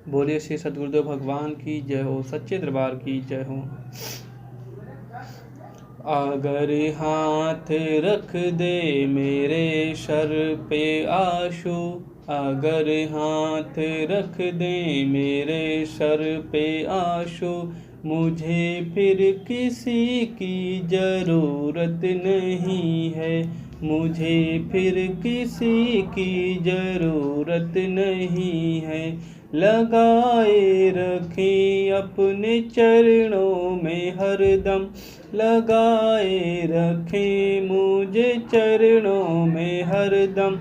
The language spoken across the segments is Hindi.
बोलिए श्री सद्गुरुदेव भगवान की जय हो, सच्चे दरबार की जय हो। अगर हाथ रख दे मेरे सर पे आशु, अगर हाथ रख दे मेरे सर पे आशु, मुझे फिर किसी की जरूरत नहीं है, मुझे फिर किसी की जरूरत नहीं है। लगाए रखें अपने चरणों में हरदम, लगाए रखें मुझे चरणों में हरदम,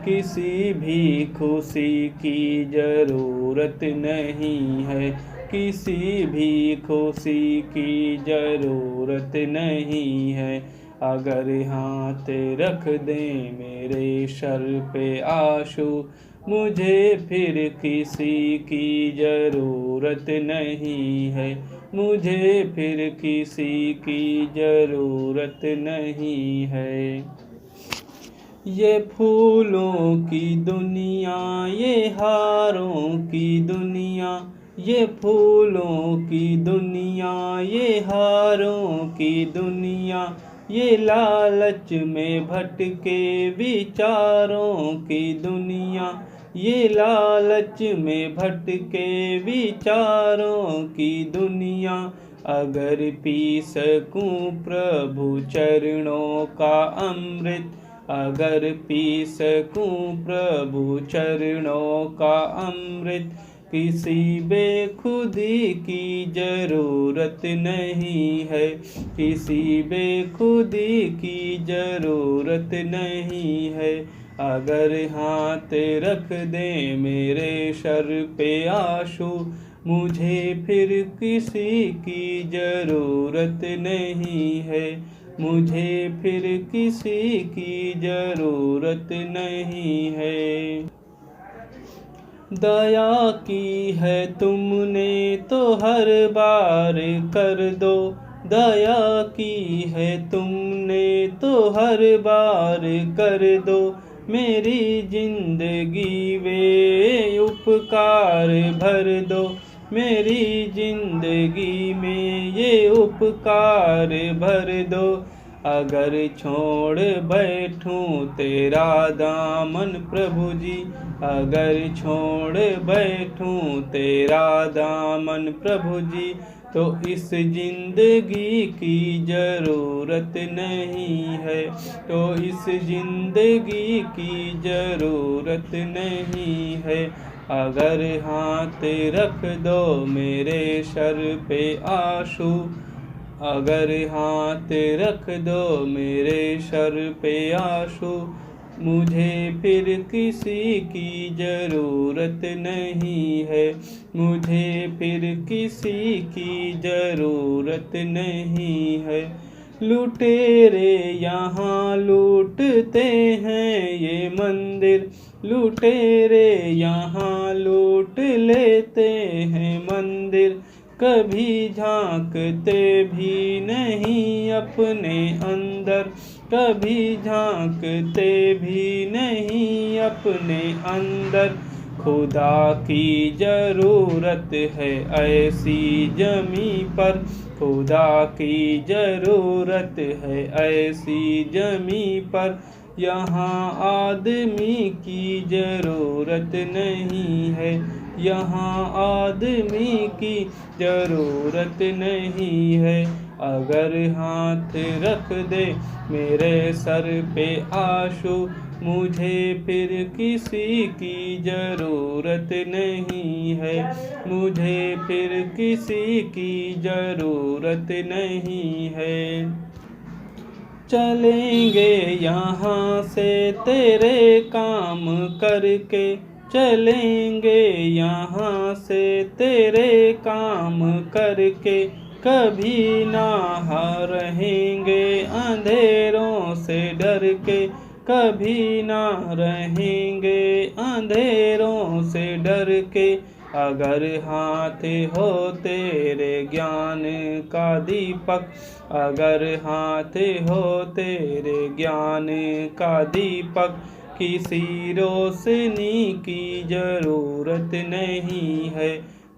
किसी भी खुशी की जरूरत नहीं है, किसी भी खुशी की जरूरत नहीं है। अगर हाथ रख दें मेरे सर पे आशु, मुझे फिर किसी की जरूरत नहीं है, मुझे फिर किसी की जरूरत नहीं है। ये फूलों की दुनिया, ये हारों की दुनिया, ये फूलों की दुनिया, ये हारों की दुनिया, ये लालच में भटके विचारों की दुनिया, ये लालच में भटके विचारों की दुनिया। अगर पी सकूं प्रभु चरणों का अमृत, अगर पी सकूं प्रभु चरणों का अमृत, किसी बेखुदी की जरूरत नहीं है, किसी बेखुदी की जरूरत नहीं है। अगर हाथ रख दे मेरे सर पे आशु, मुझे फिर किसी की जरूरत नहीं है, मुझे फिर किसी की जरूरत नहीं है। दया की है तुमने तो हर बार कर दो, दया की है तुमने तो हर बार कर दो, मेरी जिंदगी वे उपकार भर दो, मेरी जिंदगी में ये उपकार भर दो। अगर छोड़ बैठूं तेरा दामन प्रभु जी, अगर छोड़ बैठूं तेरा दामन प्रभु जी, तो इस जिंदगी की जरूरत नहीं है, तो इस जिंदगी की जरूरत नहीं है। अगर हाथ रख दो मेरे सर पे आशु, अगर हाथ रख दो मेरे सर पे आशु, मुझे फिर किसी की जरूरत नहीं है, मुझे फिर किसी की जरूरत नहीं है। लुटेरे यहाँ लूटते हैं ये मंदिर, लुटेरे यहाँ लूट लेते हैं मंदिर, कभी झांकते भी नहीं अपने अंदर, कभी झांकते भी नहीं अपने अंदर। खुदा की जरूरत है ऐसी जमी पर, खुदा की जरूरत है ऐसी जमी पर, यहाँ आदमी की जरूरत नहीं है, यहाँ आदमी की जरूरत नहीं है। अगर हाथ रख दे मेरे सर पे आशु, मुझे फिर किसी की जरूरत नहीं है, मुझे फिर किसी की जरूरत नहीं है। चलेंगे यहाँ से तेरे काम करके, चलेंगे यहाँ से तेरे काम करके, कभी ना रहेंगे अंधेरों से डर के, कभी ना रहेंगे अंधेरों से डर के। अगर हाथ हो तेरे ज्ञान का दीपक, अगर हाथ हो तेरे ज्ञान का दीपक, किसी रोशनी की जरूरत नहीं है,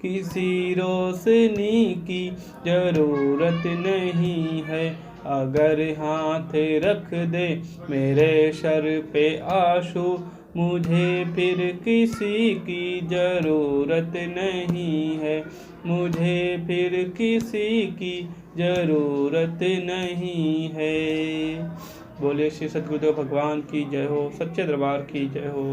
किसी रोशनी की जरूरत नहीं है। अगर हाथ रख दे मेरे सर पे आंसू, मुझे फिर किसी की जरूरत नहीं है, मुझे फिर किसी की जरूरत नहीं है। बोले श्री सद्गुरुदेव भगवान की जय हो, सच्चे दरबार की जय हो।